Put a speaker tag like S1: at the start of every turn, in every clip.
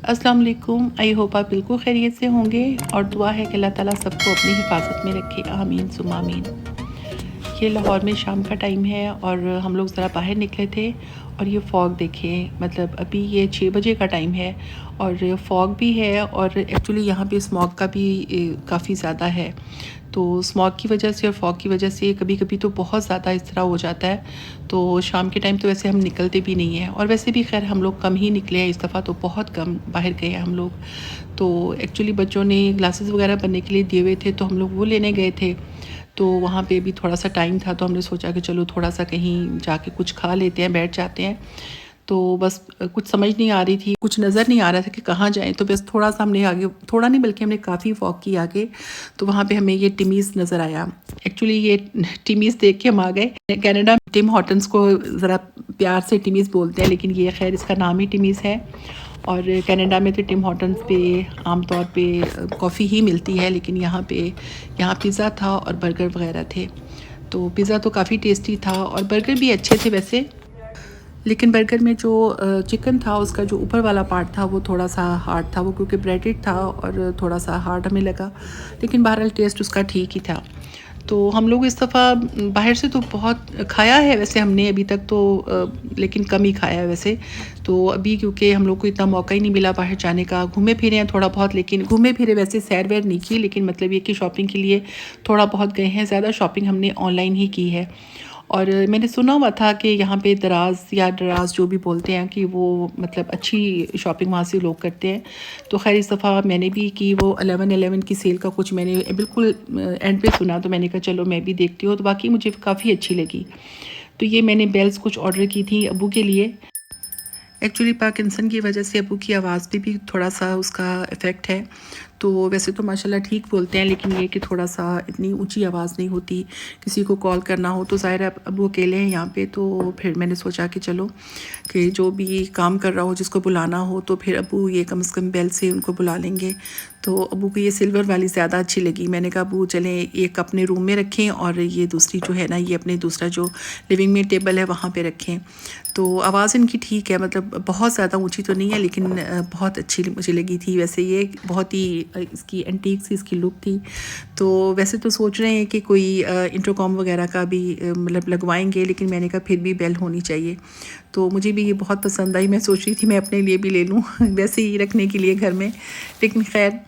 S1: अस्सलाम वालेकुम। I hope आप बिल्कुल खैरियत से होंगे और दुआ है कि अल्लाह ताला सबको अपनी हिफाजत में रखे। आमीन सुम्मा आमीन। ये लाहौर में शाम का टाइम है और हम लोग ज़रा बाहर निकले थे और ये फ़ॉग देखिए, मतलब अभी ये 6 बजे का टाइम है और फ़ॉग भी है और एक्चुअली यहाँ पे स्मॉग का भी काफ़ी ज़्यादा है। तो स्मॉग की वजह से और फ़ॉग की वजह से कभी कभी तो बहुत ज़्यादा इस तरह हो जाता है। तो शाम के टाइम तो वैसे हम निकलते भी नहीं हैं और वैसे भी खैर हम लोग कम ही निकले हैं इस दफ़ा, तो बहुत कम बाहर गए हैं हम लोग। तो एक्चुअली बच्चों ने ग्लासेस वगैरह बनने के लिए दिए हुए थे, तो हम लोग वो लेने गए थे। तो वहाँ पे भी थोड़ा सा टाइम था, तो हमने सोचा कि चलो थोड़ा सा कहीं जाके कुछ खा लेते हैं, बैठ जाते हैं। तो बस कुछ समझ नहीं आ रही थी, कुछ नज़र नहीं आ रहा था कि कहाँ जाएं। तो बस थोड़ा सा हमने आगे, थोड़ा नहीं बल्कि हमने काफ़ी वॉक की आगे, तो वहाँ पे हमें ये टिमीज़ नज़र आया। एक्चुअली ये टिमीज़ देख के हम आ गए। कनाडा टिम हॉर्टन्स को ज़रा प्यार से टिमीज़ बोलते हैं, लेकिन ये खैर इसका नाम ही टिमीज़ है। और कनाडा में तो टिम हॉर्टन्स पे आमतौर पे कॉफ़ी ही मिलती है, लेकिन यहाँ पिज़्ज़ा था और बर्गर वगैरह थे। तो पिज़्ज़ा तो काफ़ी टेस्टी था और बर्गर भी अच्छे थे वैसे, लेकिन बर्गर में जो चिकन था उसका जो ऊपर वाला पार्ट था वो थोड़ा सा हार्ड था, वो क्योंकि ब्रेडेड था और थोड़ा सा हार्ड हमें लगा। लेकिन बहरहाल टेस्ट उसका ठीक ही था। तो हम लोग इस दफ़ा बाहर से तो बहुत खाया है वैसे हमने अभी तक तो, लेकिन कम ही खाया है वैसे। तो अभी क्योंकि हम लोग को इतना मौका ही नहीं मिला बाहर जाने का, घूमे फिरे हैं थोड़ा बहुत, लेकिन घूमे फिरे वैसे सैर वैर नहीं की, लेकिन मतलब ये कि शॉपिंग के लिए थोड़ा बहुत गए हैं। ज़्यादा शॉपिंग हमने ऑनलाइन ही की है। और मैंने सुना हुआ था कि यहाँ पे दराज़ या दराज़ जो भी बोलते हैं कि वो मतलब अच्छी शॉपिंग वहाँ से लोग करते हैं। तो खैर इस दफ़ा मैंने भी की, वो 11/11 की सेल का कुछ मैंने बिल्कुल एंड पे सुना, तो मैंने कहा चलो मैं भी देखती हूँ। तो बाकी मुझे काफ़ी अच्छी लगी। तो ये मैंने बेल्स कुछ ऑर्डर की थी अब्बू के लिए। एक्चुअली पार्किंसन की वजह से अब्बू की आवाज़ पे भी थोड़ा सा उसका इफ़ेक्ट है। तो वैसे तो माशाल्लाह ठीक बोलते हैं, लेकिन ये कि थोड़ा सा इतनी ऊंची आवाज़ नहीं होती। किसी को कॉल करना हो तो ज़ाहिर है अब्बू अकेले हैं यहाँ पे, तो फिर मैंने सोचा कि चलो कि जो भी काम कर रहा हो जिसको बुलाना हो तो फिर अब्बू ये कम से कम बेल से उनको बुला लेंगे। तो अब्बू को ये सिल्वर वाली ज़्यादा अच्छी लगी। मैंने कहा अब्बू चलें एक अपने रूम में रखें और ये दूसरी जो है ना, ये अपने दूसरा जो लिविंग में टेबल है वहाँ पे रखें। तो आवाज़ इनकी ठीक है, मतलब बहुत ज़्यादा ऊंची तो नहीं है, लेकिन बहुत अच्छी मुझे लगी थी। वैसे ये बहुत ही इसकी एंटीक सी इसकी लुक थी। तो वैसे तो सोच रहे हैं कि कोई इंटरकॉम वगैरह का भी मतलब लगवाएंगे, लेकिन मैंने कहा फिर भी बेल होनी चाहिए। तो मुझे भी ये बहुत पसंद आई। मैं सोच रही थी मैं अपने लिए भी ले लूँ वैसे ही रखने के लिए घर में, लेकिन खैर।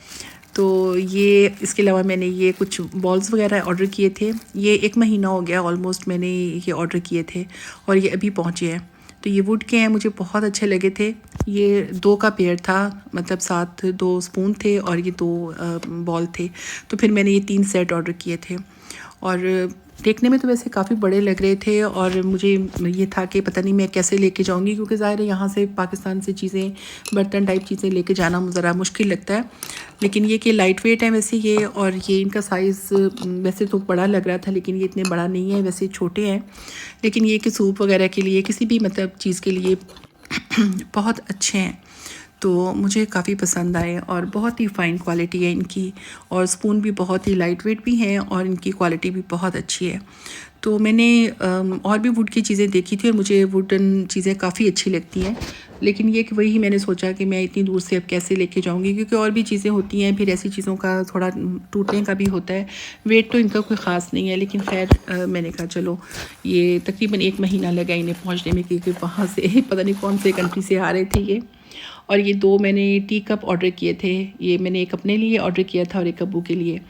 S1: तो ये इसके अलावा मैंने ये कुछ बॉल्स वगैरह ऑर्डर किए थे। ये 1 महीना हो गया ऑलमोस्ट मैंने ये ऑर्डर किए थे और ये अभी पहुँचे हैं। तो ये वुड के हैं, मुझे बहुत अच्छे लगे थे। ये 2 का पेयर था, मतलब साथ 2 स्पून थे और ये 2 बॉल थे। तो फिर मैंने ये 3 सेट ऑर्डर किए थे और देखने में तो वैसे काफ़ी बड़े लग रहे थे और मुझे ये था कि पता नहीं मैं कैसे लेके जाऊंगी, क्योंकि ज़ाहिर है यहाँ से पाकिस्तान से चीज़ें, बर्तन टाइप चीज़ें लेके जाना ज़रा मुश्किल लगता है। लेकिन ये कि लाइट वेट है वैसे ये, और ये इनका साइज़ वैसे तो बड़ा लग रहा था, लेकिन ये इतने बड़ा नहीं है, वैसे छोटे हैं। लेकिन ये कि सूप वगैरह के लिए, किसी भी मतलब चीज़ के लिए बहुत अच्छे हैं। तो मुझे काफ़ी पसंद आए और बहुत ही फ़ाइन क्वालिटी है इनकी, और स्पून भी बहुत ही लाइट वेट भी हैं और इनकी क्वालिटी भी बहुत अच्छी है। तो मैंने और भी वुड की चीज़ें देखी थी और मुझे वुडन चीज़ें काफ़ी अच्छी लगती हैं, लेकिन ये कि वही मैंने सोचा कि मैं इतनी दूर से अब कैसे लेके जाऊंगी, क्योंकि और भी चीज़ें होती हैं, फिर ऐसी चीज़ों का थोड़ा टूटने का भी होता है। वेट तो इनका कोई ख़ास नहीं है, लेकिन खैर मैंने कहा चलो, ये तकरीबन 1 महीना लगा इन्हें पहुंचने में, क्योंकि वहाँ से पता नहीं कौन से कंट्री से आ रहे थे ये। और ये 2 मैंने टी कप ऑर्डर किए थे। ये मैंने एक अपने लिए ऑर्डर किया था और एक अब्बू के लिए।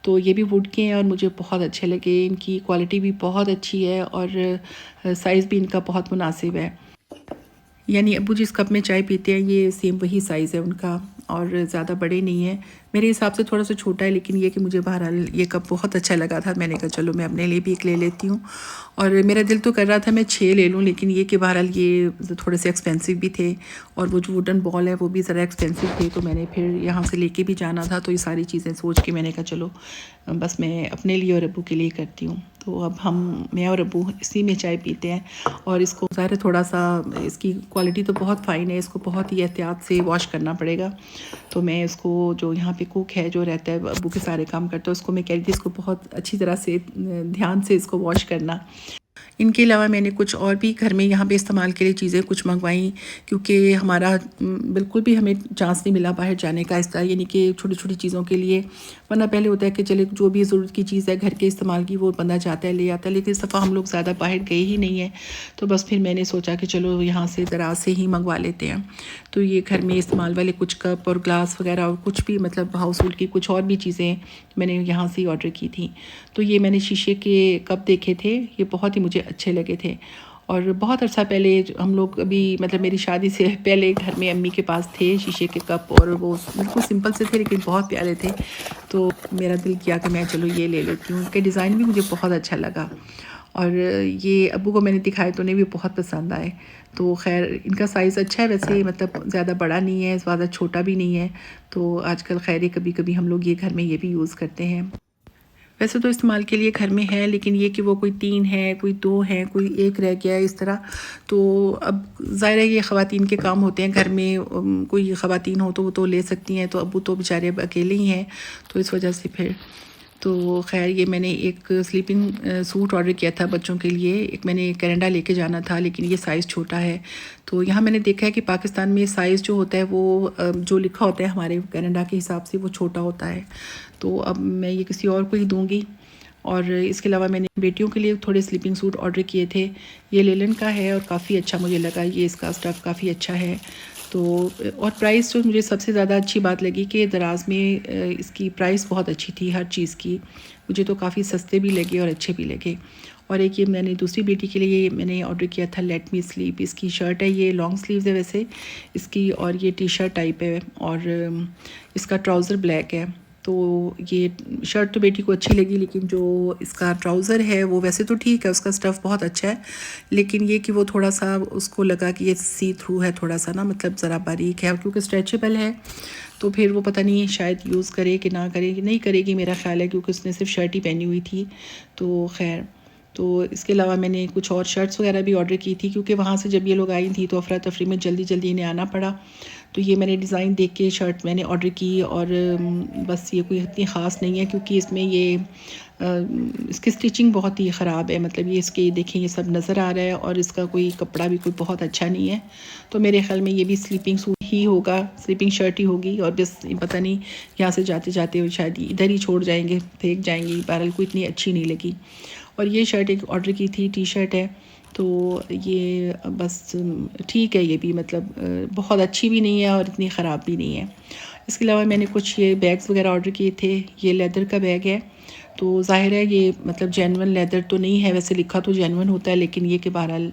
S1: तो ये भी वुड के हैं और मुझे बहुत अच्छे लगे। इनकी क्वालिटी भी बहुत अच्छी है और साइज़ भी इनका बहुत मुनासिब है। यानी अब्बू जिस कप में चाय पीते हैं ये सेम वही साइज़ है उनका, और ज़्यादा बड़े नहीं है। मेरे हिसाब से थोड़ा सा छोटा है, लेकिन ये कि मुझे बहरहाल ये कप बहुत अच्छा लगा था। मैंने कहा चलो मैं अपने लिए भी एक ले लेती हूँ, और मेरा दिल तो कर रहा था मैं 6 ले लूँ, लेकिन ये कि बहरहाल ये थोड़े से एक्सपेंसिव भी थे और वो जो वुडन बॉल है वो भी ज़रा एक्सपेंसिव थे। तो मैंने फिर यहाँ से लेके भी जाना था, तो ये सारी चीज़ें सोच के मैंने कहा चलो बस मैं अपने लिए और अब्बू के लिए करती हूँ। तो अब मैं और अब्बू इसी में चाय पीते हैं। और इसको ज़ाहिर थोड़ा सा, इसकी क्वालिटी तो बहुत फ़ाइन है, इसको बहुत ही एहतियात से वॉश करना पड़ेगा। तो मैं इसको, जो यहाँ पे कुक है जो रहता है अब्बू के सारे काम करता है, उसको मैं कह रही थी इसको बहुत अच्छी तरह से ध्यान से इसको वॉश करना। इनके अलावा मैंने कुछ और भी घर में यहाँ पे इस्तेमाल के लिए चीज़ें कुछ मंगवाई, क्योंकि हमारा बिल्कुल भी हमें चांस नहीं मिला बाहर जाने का इस तरह, यानी कि छोटी छोटी चीज़ों के लिए। वरना पहले होता है कि चले जो भी ज़रूरत की चीज़ है घर के इस्तेमाल की वो बंदा जाता है ले आता है, लेकिन इस दफ़ा हम लोग ज़्यादा बाहर गए ही नहीं है। तो बस फिर मैंने सोचा कि चलो यहाँ से दराज से ही मंगवा लेते हैं। तो ये घर में इस्तेमाल वाले कुछ कप और ग्लास वगैरह और कुछ भी मतलब हाउस होल्ड की कुछ और भी चीज़ें मैंने यहाँ से ही ऑर्डर की थी। तो ये मैंने शीशे के कप देखे थे, ये बहुत ही मुझे अच्छे लगे थे। और बहुत अर्सा पहले हम लोग अभी मतलब मेरी शादी से पहले घर में अम्मी के पास थे शीशे के कप, और वो बिल्कुल सिंपल से थे लेकिन बहुत प्यारे थे। तो मेरा दिल किया कि मैं चलो ये ले लेती हूँ, उनके डिज़ाइन भी मुझे बहुत अच्छा लगा। और ये अब्बू को मैंने दिखाए तो उन्हें भी बहुत पसंद आए। तो खैर इनका साइज़ अच्छा है वैसे, मतलब ज़्यादा बड़ा नहीं है, ज़्यादा छोटा भी नहीं है। तो आजकल खैर कभी कभी हम लोग ये घर में ये भी यूज़ करते हैं। वैसे तो इस्तेमाल के लिए घर में है, लेकिन ये कि वो कोई 3 है, कोई 2 है, कोई 1 रह गया है इस तरह। तो अब ज़ाहिर है ये ख़वातीन के काम होते हैं घर में, कोई ख़वातीन हो तो वो तो ले सकती हैं, तो अब्बू तो बेचारे अब अकेले ही हैं, तो इस वजह से फिर तो खैर ये मैंने एक स्लीपिंग सूट ऑर्डर किया था बच्चों के लिए। एक मैंने कनाडा लेके जाना था, लेकिन ये साइज़ छोटा है। तो यहाँ मैंने देखा है कि पाकिस्तान में साइज़ जो होता है वो जो लिखा होता है हमारे कनाडा के हिसाब से वो छोटा होता है। तो अब मैं ये किसी और को ही दूँगी। और इसके अलावा मैंने बेटियों के लिए थोड़े स्लीपिंग सूट ऑर्डर किए थे। ये लेलन का है और काफ़ी अच्छा मुझे लगा, ये इसका स्टफ़ काफ़ी अच्छा है। तो और प्राइस जो मुझे सबसे ज़्यादा अच्छी बात लगी कि दराज में इसकी प्राइस बहुत अच्छी थी हर चीज़ की। मुझे तो काफ़ी सस्ते भी लगे और अच्छे भी लगे। और एक ये मैंने दूसरी बेटी के लिए मैंने ऑर्डर किया था लेट मी स्लीप। इसकी शर्ट है, ये लॉन्ग स्लीव्स है वैसे इसकी, और ये टी शर्ट टाइप है, और इसका ट्राउज़र ब्लैक है। तो ये शर्ट तो बेटी को अच्छी लगी, लेकिन जो इसका ट्राउज़र है वो वैसे तो ठीक है, उसका स्टफ़ बहुत अच्छा है, लेकिन ये कि वो थोड़ा सा उसको लगा कि ये सी थ्रू है थोड़ा सा ना, मतलब ज़रा बारीक है, क्योंकि स्ट्रेचेबल है। तो फिर वो पता नहीं शायद यूज़ करे कि ना करे, कि नहीं करेगी मेरा ख्याल है, क्योंकि उसने सिर्फ शर्ट ही पहनी हुई थी। तो खैर तो इसके अलावा मैंने कुछ और शर्ट्स वगैरह भी ऑर्डर की थी, क्योंकि वहाँ से जब ये लोग आई थी तो अफरा तफरी में जल्दी जल्दी इन्हें आना पड़ा। तो ये मैंने डिज़ाइन देख के शर्ट मैंने ऑर्डर की, और बस ये कोई इतनी ख़ास नहीं है, क्योंकि इसमें ये इसकी स्टिचिंग बहुत ही ख़राब है। मतलब ये इसके देखें ये सब नज़र आ रहा है, और इसका कोई कपड़ा भी कोई बहुत अच्छा नहीं है। तो मेरे ख़्याल में ये भी स्लीपिंग सूट ही होगा, स्लीपिंग शर्ट ही होगी, और बस पता नहीं यहाँ से जाते जाते शायद इधर ही छोड़ जाएंगे, फेंक जाएंगे, बहरहाल को इतनी अच्छी नहीं लगी। और ये शर्ट एक ऑर्डर की थी, टी शर्ट है, तो ये बस ठीक है, ये भी मतलब बहुत अच्छी भी नहीं है और इतनी ख़राब भी नहीं है। इसके अलावा मैंने कुछ ये बैग्स वगैरह ऑर्डर किए थे। ये लेदर का बैग है, तो ज़ाहिर है ये मतलब जेन्युइन लेदर तो नहीं है, वैसे लिखा तो जेन्युइन होता है, लेकिन ये कि बहरहाल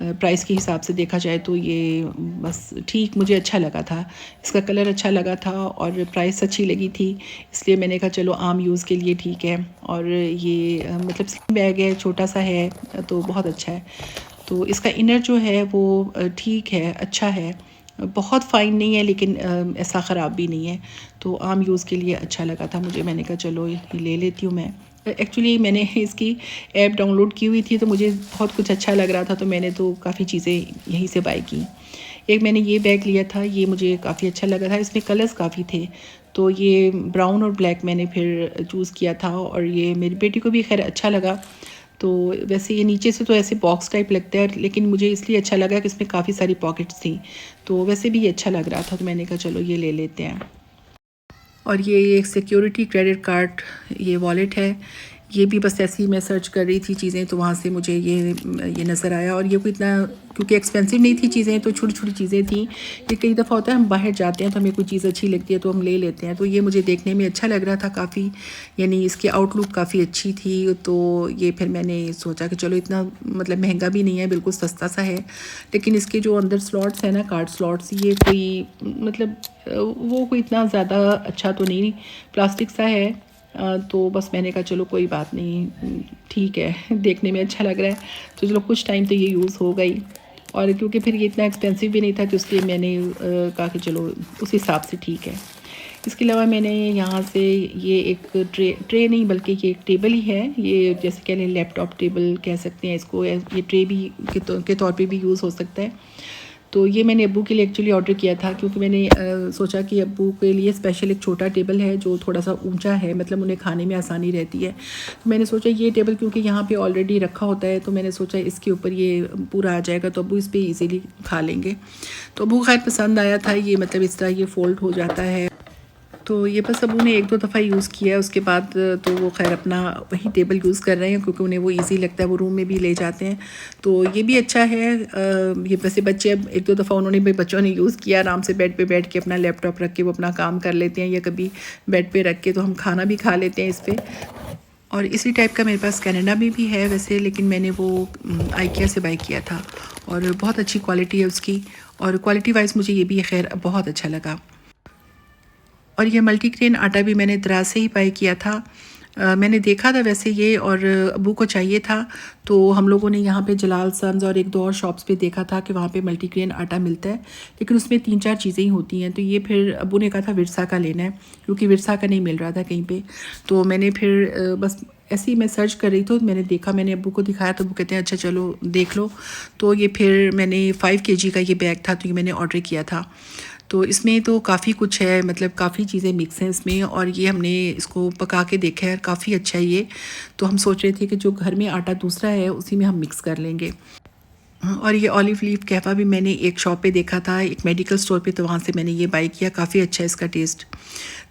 S1: प्राइस के हिसाब से देखा जाए तो ये बस ठीक मुझे अच्छा लगा था। इसका कलर अच्छा लगा था और प्राइस अच्छी लगी थी, इसलिए मैंने कहा चलो आम यूज़ के लिए ठीक है। और ये मतलब स्लिम बैग है, छोटा सा है, तो बहुत अच्छा है। तो इसका इनर जो है वो ठीक है, अच्छा है, बहुत फ़ाइन नहीं है, लेकिन ऐसा ख़राब भी नहीं है। तो आम यूज़ के लिए अच्छा लगा था मुझे, मैंने कहा चलो ये ले लेती हूँ मैं। एक्चुअली मैंने इसकी ऐप डाउनलोड की हुई थी, तो मुझे बहुत कुछ अच्छा लग रहा था, तो मैंने तो काफ़ी चीज़ें यहीं से बाय की। एक मैंने ये बैग लिया था, ये मुझे काफ़ी अच्छा लगा था, इसमें कलर्स काफ़ी थे, तो ये ब्राउन और ब्लैक मैंने फिर चूज़ किया था, और ये मेरी बेटी को भी खैर अच्छा लगा। तो वैसे ये नीचे से तो ऐसे बॉक्स टाइप लगता है, लेकिन मुझे इसलिए अच्छा लगा कि इसमें काफ़ी सारी पॉकेट्स थी, तो वैसे भी ये अच्छा लग रहा था, तो मैंने कहा चलो ये ले लेते हैं। और ये एक सिक्योरिटी क्रेडिट कार्ड ये वॉलेट है, ये भी बस ऐसे ही मैं सर्च कर रही थी चीज़ें, तो वहाँ से मुझे ये नज़र आया। और ये कोई इतना क्योंकि एक्सपेंसिव नहीं थी चीज़ें, तो छोटी छोटी चीज़ें थी। ये कई दफ़ा होता है हम बाहर जाते हैं तो हमें कोई चीज़ अच्छी लगती है तो हम ले लेते हैं, तो ये मुझे देखने में अच्छा लग रहा था काफ़ी, यानी इसकी आउटलुक काफ़ी अच्छी थी। तो ये फिर मैंने सोचा कि चलो इतना मतलब महंगा भी नहीं है, बिल्कुल सस्ता सा है, लेकिन इसके जो अंदर स्लॉट्स हैं ना, कार्ड स्लॉट्स, ये कोई मतलब वो कोई इतना ज़्यादा अच्छा तो नहीं, प्लास्टिक सा है। तो बस मैंने कहा चलो कोई बात नहीं, ठीक है, देखने में अच्छा लग रहा है, तो चलो कुछ टाइम तो ये यूज़ हो गई। और क्योंकि फिर ये इतना एक्सपेंसिव भी नहीं था, तो इसलिए मैंने कहा कि चलो उस हिसाब से ठीक है। इसके अलावा मैंने यहाँ से ये एक ट्रे नहीं बल्कि ये एक टेबल ही है, ये जैसे कह लें लैपटॉप टेबल कह सकते हैं इसको, ये ट्रे भी के तौर पे भी यूज़ हो सकता है। तो ये मैंने अब्बू के लिए एक्चुअली ऑर्डर किया था, क्योंकि मैंने सोचा कि अब्बू के लिए स्पेशल एक छोटा टेबल है जो थोड़ा सा ऊंचा है, मतलब उन्हें खाने में आसानी रहती है। तो मैंने सोचा ये टेबल क्योंकि यहाँ पे ऑलरेडी रखा होता है, तो मैंने सोचा इसके ऊपर ये पूरा आ जाएगा, तो अब्बू इस पर ईज़िली खा लेंगे। तो अब्बू खैर पसंद आया था ये, मतलब इस तरह ये फ़ोल्ड हो जाता है। तो ये बस अब्बू ने 1-2 दफ़ा यूज़ किया है, उसके बाद तो वो खैर अपना वही टेबल यूज़ कर रहे हैं, क्योंकि उन्हें वो इजी लगता है, वो रूम में भी ले जाते हैं। तो ये भी अच्छा है। ये वैसे बच्चे अब 1-2 दफ़ा उन्होंने भी बच्चों ने यूज़ किया, आराम से बेड पे बैठ के अपना लैपटॉप रख के वो अपना काम कर लेते हैं, या कभी बेड पे रख के तो हम खाना भी खा लेते हैं इस पर। और इसी टाइप का मेरे पास कनाडा में भी है वैसे, लेकिन मैंने वो आइकिया से बाय किया था और बहुत अच्छी क्वालिटी है उसकी, और क्वालिटी वाइज मुझे ये भी खैर बहुत अच्छा लगा। और ये मल्टीग्रेन आटा भी मैंने दराज से ही बाय किया था। मैंने देखा था वैसे ये, और अब्बू को चाहिए था, तो हम लोगों ने यहाँ पे जलाल सन्स और 1-2 और शॉप्स पे देखा था कि वहाँ पे मल्टीग्रेन आटा मिलता है, लेकिन उसमें 3-4 चीज़ें ही होती हैं। तो ये फिर अब्बू ने कहा था विरसा का लेना है, क्योंकि विरसा का नहीं मिल रहा था कहीं पे। तो मैंने फिर बस ऐसे ही मैं सर्च कर रही थी, तो मैंने देखा, मैंने अब्बू को दिखाया, तो वो कहते हैं अच्छा चलो देख लो। तो ये फिर मैंने 5 kg का ये बैग था, तो ये मैंने ऑर्डर किया था। तो इसमें तो काफ़ी कुछ है, मतलब काफ़ी चीज़ें मिक्स हैं इसमें, और ये हमने इसको पका के देखा है, काफ़ी अच्छा है ये। तो हम सोच रहे थे कि जो घर में आटा दूसरा है उसी में हम मिक्स कर लेंगे। और ये ऑलिव लीफ कहवा भी मैंने एक शॉप पे देखा था, एक मेडिकल स्टोर पे, तो वहाँ से मैंने ये बाय किया, काफ़ी अच्छा है इसका टेस्ट।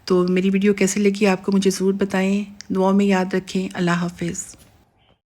S1: तो मेरी वीडियो कैसी लगी आपको मुझे ज़रूर बताएं, दुआ में याद रखें। अल्लाह हाफिज़।